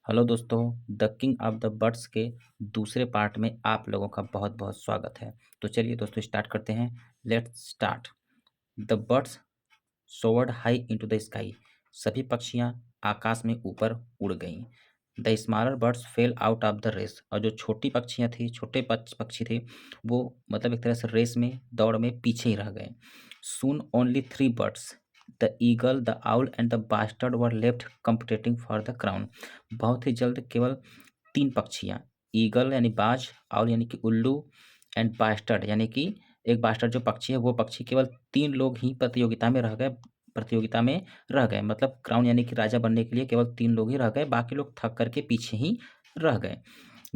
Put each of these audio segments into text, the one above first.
Hello दोस्तों, the king of the birds के दूसरे पार्ट में आप लोगों का बहुत बहुत स्वागत है। तो चलिए दोस्तों स्टार्ट करते हैं। Let's start. The birds soared high into the sky. सभी पक्षियां आकाश में ऊपर उड़ गईं। The smaller birds fell out of the race. और जो छोटी पक्षियां थी, छोटे पक्षी थे, वो मतलब एक तरह से रेस में, दौड़ में पीछे ही रह गए। Soon only three birds, the eagle, the owl and the bustard were left competing for the crown. बहुत ही जल्द केवल तीन पक्षियां, ईगल यानी बाज, आउल यानी कि उल्लू, एंड बास्टर्ड यानी कि एक बास्टर्ड जो पक्षी है, वो पक्षी, केवल तीन लोग ही प्रतियोगिता में रह गए। मतलब क्राउन यानी कि राजा बनने के लिए केवल तीन लोग ही रह गए, बाकी लोग थक करके पीछे ही रह गए।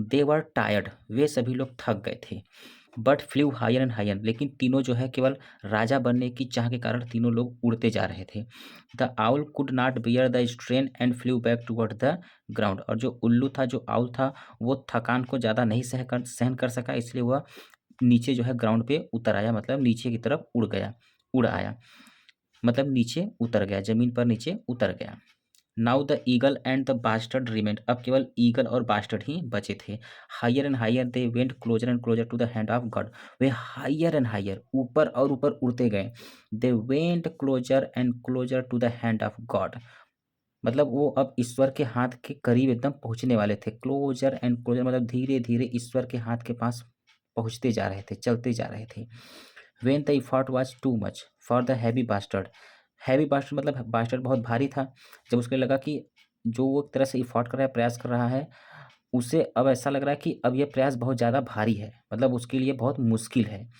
दे वर टायर्ड, वे सभी लोग थक गए थे। But flew higher and higher, लेकिन तीनों जो है केवल राजा बनने की चाह के कारण तीनों लोग उड़ते जा रहे थे। The owl could not bear the strain and flu back toward the ground. और जो उल्लू था, जो आउल था, वो थकान को ज़्यादा नहीं सहन कर सका, इसलिए वह नीचे जो है ग्राउंड पे उतर आया, मतलब नीचे की तरफ उड़ आया, मतलब नीचे उतर गया, जमीन पर नीचे उतर गया। Now the eagle and the bustard remained, अब केवल ईगल और बास्टर्ड ही बचे थे। Higher and higher they went closer and closer to the hand of God. वे हायर एंड हायर, ऊपर और ऊपर उड़ते गए। They went closer and closer to the hand of God, मतलब वो अब ईश्वर के हाथ के करीब एकदम पहुंचने वाले थे। क्लोजर एंड क्लोजर मतलब धीरे धीरे ईश्वर के हाथ के पास पहुंचते जा रहे थे, चलते जा रहे थे। Then the effort was too much for the heavy bustard. Heavy bustard मतलब बास्टर्ड बहुत भारी था। जब उसको लगा कि जो वो एक तरह से इफर्ट कर रहा है, प्रयास कर रहा है, उसे अब ऐसा लग रहा है कि अब ये प्रयास बहुत ज़्यादा भारी है, मतलब उसके लिए बहुत मुश्किल है।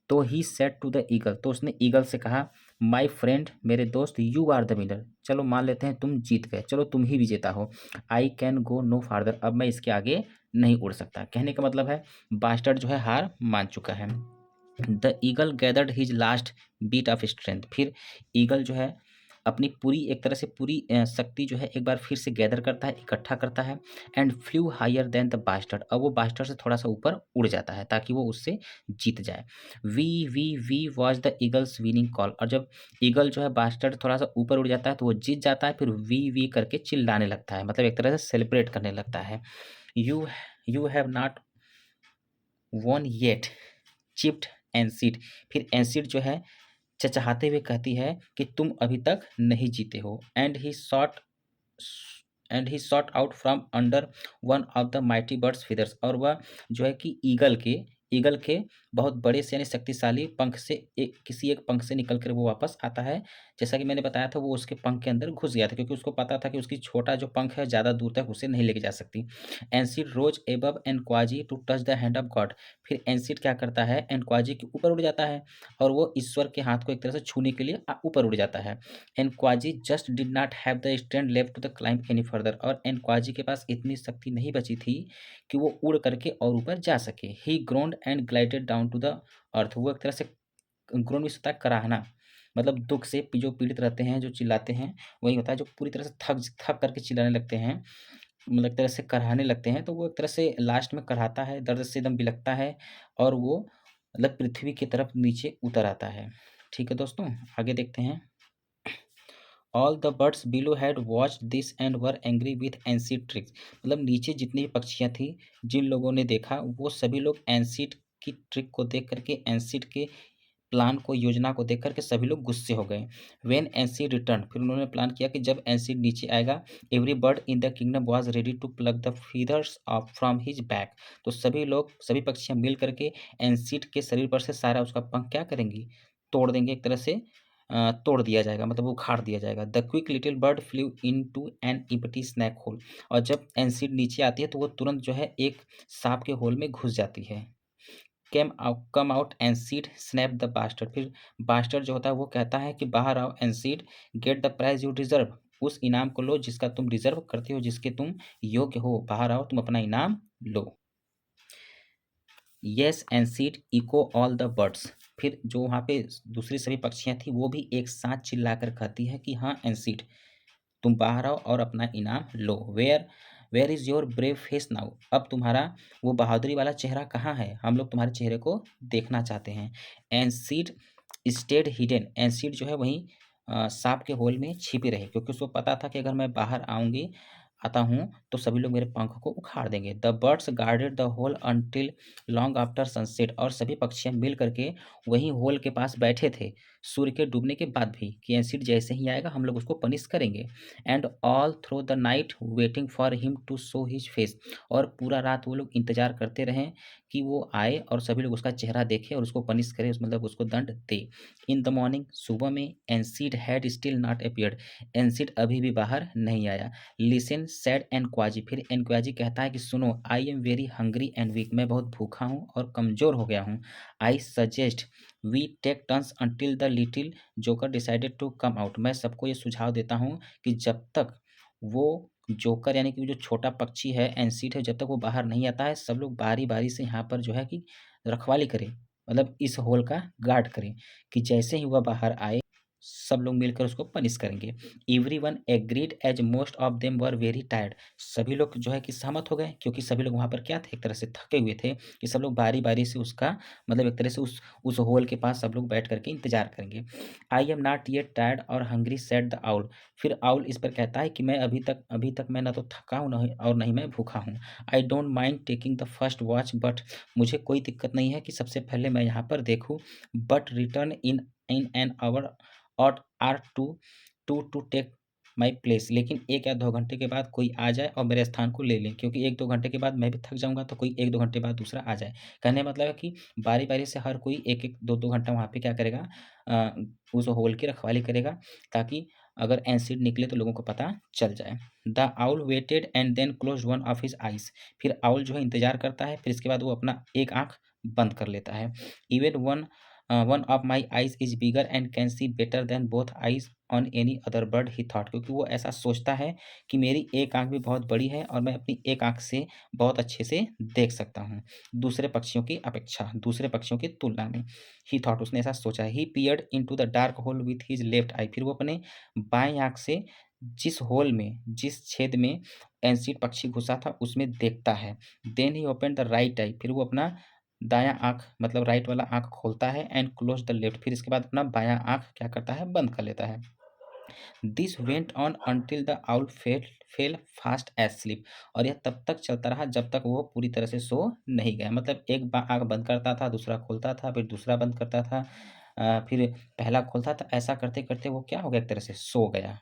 तो he said to the eagle, तो उसने ईगल से कहा, माई फ्रेंड, मेरे दोस्त, यू आर द विनर। चलो मान लेते हैं तुम जीत गए, चलो तुम ही विजेता हो। I can go no farther, अब मैं इसके आगे नहीं उड़ सकता। कहने का मतलब है बास्टर्ड जो है हार मान चुका है। The eagle gathered his last bit of strength, फिर ईगल जो है अपनी पूरी, एक तरह से पूरी शक्ति जो है एक बार फिर से गैदर करता है, इकट्ठा करता है। And flew higher than the bustard, अब वो बास्टर्ड से थोड़ा सा ऊपर उड़ जाता है ताकि वो उससे जीत जाए। We we we was the eagle's winning call, और जब ईगल जो है बास्टर्ड थोड़ा सा ऊपर उड़ जाता है तो वो जीत जाता है, फिर वी वी करके चिल्लाने लगता है, मतलब एक तरह से सेलिब्रेट करने लगता है। You you have not won yet, chipped Enseed, फिर एंसीड जो है चचहाते हुए कहती है कि तुम अभी तक नहीं जीते हो। And he shot out from under one of the mighty birds feathers, और वह जो है कि ईगल के बहुत बड़े से यानी शक्तिशाली पंख से किसी एक पंख से निकल कर वो वापस आता है। जैसा कि मैंने बताया था, वो उसके पंख के अंदर घुस गया था, क्योंकि उसको पता था कि उसकी छोटा जो पंख है ज़्यादा दूर तक उसे नहीं लेके जा सकती। Enseed rose above Enquazy to touch the hand of God, फिर एंसीड क्या करता है, एनक्वाजी के ऊपर उड़ जाता है और वो ईश्वर के हाथ को एक तरह से छूने के लिए ऊपर उड़ जाता है। Enquazy just did not have the strength left to the climb any further, और एनक्वाजी के पास इतनी शक्ति नहीं बची थी कि वो उड़ करके और ऊपर जा सके। He groaned and glided down to the earth, वो एक तरह से ग्रोन भी होता है कराहना, मतलब दुख से जो पीड़ित रहते हैं, जो चिल्लाते हैं, वही होता है जो पूरी तरह से थक थक करके चिल्लाने लगते हैं, मतलब एक तरह से कराहने लगते हैं, तो वो एक तरह से लास्ट में कराहता है, दर्द से एकदम बिलखता है, और वो मतलब पृथ्वी की तरफ नीचे उतर आता है। ठीक है दोस्तों, आगे देखते हैं। All the birds below had watched this and were angry with Enseed tricks, मतलब नीचे जितनी भी पक्षियाँ थी, जिन लोगों ने देखा, वो सभी लोग एंसीड की ट्रिक को देख करके, एंसीड के प्लान को, योजना को देख करके सभी लोग गुस्से हो गए। व्हेन एनसीड रिटर्न, फिर उन्होंने प्लान किया कि जब एनसीड नीचे आएगा, every bird in the kingdom was ready to pluck the feathers off from his back, तो सभी पक्षियां मिल करके एनसीड के शरीर पर से सारा उसका पंख क्या करेंगी, तोड़ देंगे, एक तरह से तोड़ दिया जाएगा, मतलब उखाड़ दिया जाएगा। The quick little bird flew into an empty snake hole, और जब एनसीड नीचे आती है तो वो तुरंत जो है एक सांप के होल में घुस जाती है। Come out and said snap the bustard, फिर बास्टर्ड जो होता है वो कहता है कि बाहर आओ and said get the prize you deserve, उस इनाम को लो जिसका तुम डिजर्व करते हो, जिसके तुम योग्य हो, बाहर आओ, तुम अपना इनाम लो। Yes Enseed echo all the birds, फिर जो वहाँ पे दूसरी सभी पक्षियाँ थी वो भी एक साथ चिल्लाकर कहती है कि हाँ एंड सीड, तुम बाहर आओ और अपना इनाम लो। Where is your brave face now, अब तुम्हारा वो बहादुरी वाला चेहरा कहाँ है, हम लोग तुम्हारे चेहरे को देखना चाहते हैं। एंसीड स्टेड हिडन, एंसीड जो है वहीं सांप के होल में छिपी रही, क्योंकि उसको पता था कि अगर मैं बाहर आऊँगी, आता हूँ तो सभी लोग मेरे पंख को उखाड़ देंगे। The birds guarded the hole until long after sunset, और सभी पक्षियाँ मिल करके वहीं होल के पास बैठे थे सूर्य के डूबने के बाद भी, कि एसिड जैसे ही आएगा हम लोग उसको पनिश करेंगे। And all through the night waiting for him to show his face, और पूरा रात वो लोग इंतजार करते रहे कि वो आए और सभी लोग उसका चेहरा देखें और उसको पनिश करें, मतलब उसको दंड दे। इन द मॉर्निंग, सुबह में, एनसीड हैड स्टिल नॉट अपीयर्ड, एनसीड अभी भी बाहर नहीं आया। लिसन सेड एनक्वाजी, फिर एनक्वाजी कहता है कि सुनो, I am very hungry and weak, मैं बहुत भूखा हूँ और कमज़ोर हो गया हूँ। I suggest we take turns until the little joker decided to come out, मैं सबको ये सुझाव देता हूँ कि जब तक वो जोकर यानी कि वो जो छोटा पक्षी है एनसीड है, जब तक वो बाहर नहीं आता है सब लोग बारी बारी से यहाँ पर जो है कि रखवाली करें, मतलब इस होल का गार्ड करें, कि जैसे ही वह बाहर आए सब लोग मिलकर उसको पनिश करेंगे। Everyone agreed as most of them were very tired, सभी लोग जो है कि सहमत हो गए, क्योंकि सभी लोग वहाँ पर क्या थे, एक तरह से थके हुए थे, कि सब लोग बारी-बारी से उसका मतलब एक तरह से उस होल के पास सब लोग बैठ कर के इंतज़ार करेंगे। I am not yet tired और हंग्री सेड द आउल, फिर आउल इस पर कहता है कि मैं अभी तक मैं ना तो थका हूँ नहीं और नहीं मैं भूखा हूँ। I don't mind taking the first watch, but मुझे कोई दिक्कत नहीं है कि सबसे पहले मैं यहाँ पर देखूँ, but return in in an hour or are to take my place, लेकिन 1 या 2 घंटे के बाद कोई आ जाए और मेरे स्थान को ले ले, क्योंकि 1-2 घंटे के बाद मैं भी थक जाऊँगा तो कोई 1-2 घंटे बाद दूसरा आ जाए। कहने का मतलब है कि बारी-बारी से हर कोई 1-1, 2-2 घंटा वहाँ पे क्या करेगा, अ, उस होल की रखवाली करेगा, ताकि अगर एसिड निकले तो लोगों को पता चल जाए। The owl waited and then closed one of his eyes, फिर आउल जो है इंतज़ार करता है, फिर इसके बाद वो अपना एक आँख बंद कर लेता है। Even one of my eyes is bigger and can see better than both eyes on any other bird he thought, क्योंकि वो ऐसा सोचता है कि मेरी एक आँख भी बहुत बड़ी है और मैं अपनी एक आँख से बहुत अच्छे से देख सकता हूँ, दूसरे पक्षियों की अपेक्षा, दूसरे पक्षियों की तुलना में। ही थॉट, उसने ऐसा सोचा है। He peered into the dark hole with his left eye, फिर वो अपने बाएँ आँख से जिस होल में, जिस छेद में एंसीड पक्षी घुसा था उसमें देखता है। Then he opened the right eye, फिर वो अपना दायाँ आँख मतलब राइट वाला आँख खोलता है एंड क्लोज़ द लेफ्ट, फिर इसके बाद अपना बायाँ आँख क्या करता है, बंद कर लेता है। This went on until the owl fail fast asleep, और यह तब तक चलता रहा जब तक वो पूरी तरह से सो नहीं गया, मतलब एक आँख बंद करता था, दूसरा खोलता था, फिर दूसरा बंद करता था, फिर पहला खोलता था, ऐसा करते-करते वो क्या हो गया, एक तरह से सो गया।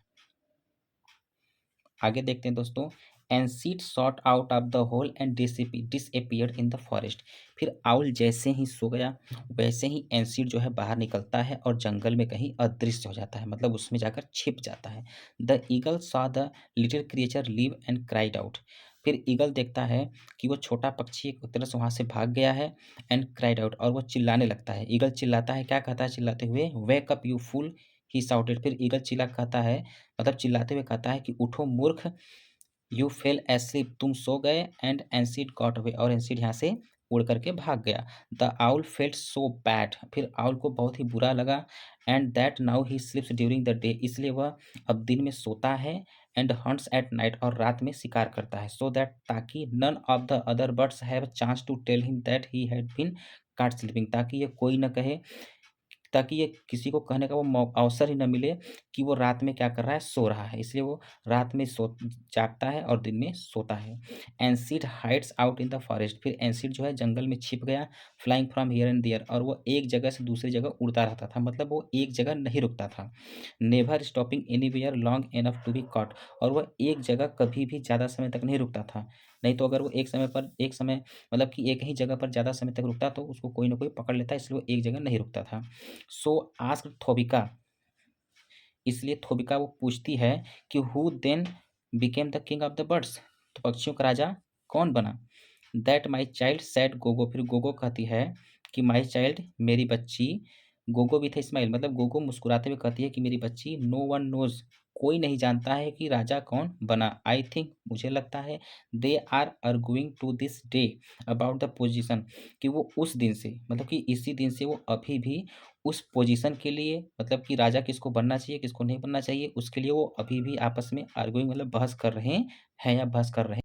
आगे देखते हैं दोस्तों। Enseed shot out of the hole and disappeared in the forest, फिर आउल जैसे ही सो गया वैसे ही एनसीड जो है बाहर निकलता है और जंगल में कहीं अदृश्य हो जाता है, मतलब उसमें जाकर छिप जाता है। The eagle saw the little creature live and cried out, फिर ईगल देखता है कि वो छोटा पक्षी एक तरह से वहाँ से भाग गया है, एंड क्राइड आउट, और वो चिल्लाने लगता है। ईगल चिल्लाता है, क्या कहता है चिल्लाते हुए, wake up you fool, he shouted, फिर ईगल चिल्ला कहता है, मतलब चिल्लाते हुए कहता है कि उठो मूर्ख, यू फेल एस्लीप, तुम सो गए, एंड एनसीड गॉट अवे, और एनसीड यहाँ से उड़ करके भाग गया। The owl felt so bad, फिर आउल को बहुत ही बुरा लगा, and that now he slips during the day, इसलिए वह अब दिन में सोता है, एंड हंट्स एट नाइट, और रात में शिकार करता है, सो दैट ताकि none of the other birds have chance to tell him that he had been caught sleeping, ताकि ये कोई न कहे, ताकि ये किसी को कहने का वो अवसर ही ना मिले कि वो रात में क्या कर रहा है, सो रहा है, इसलिए वो रात में सो जागता है और दिन में सोता है। Enseed hides out in the forest, फिर एनसीड जो है जंगल में छिप गया, flying from here and there, और वो एक जगह से दूसरी जगह उड़ता रहता था, मतलब वो एक जगह नहीं रुकता था। Never stopping anywhere long enough to be caught, और वह एक जगह कभी भी ज़्यादा समय तक नहीं रुकता था, नहीं तो अगर वो एक समय मतलब कि एक ही जगह पर ज़्यादा समय तक रुकता तो उसको कोई ना कोई पकड़ लेता, इसलिए वो एक जगह नहीं रुकता था। सो आस्क्ड थोबिका, इसलिए थोबिका वो पूछती है कि who then became the king of the birds, तो पक्षियों का राजा कौन बना। That my child said Gogo, फिर गोगो कहती है कि माई चाइल्ड, मेरी बच्ची, गोगो विथ ए स्माइल, मतलब गोगो मुस्कुराते हुए कहती है कि मेरी बच्ची, नो वन नोज, कोई नहीं जानता है कि राजा कौन बना। आई थिंक, मुझे लगता है, they are arguing to this day about the position, कि वो उस दिन से मतलब कि इसी दिन से वो अभी भी उस पोजीशन के लिए, मतलब कि राजा किसको बनना चाहिए, किसको नहीं बनना चाहिए, उसके लिए वो अभी भी आपस में आर्गुइंग मतलब बहस कर रहे हैं या बहस कर रहे हैं।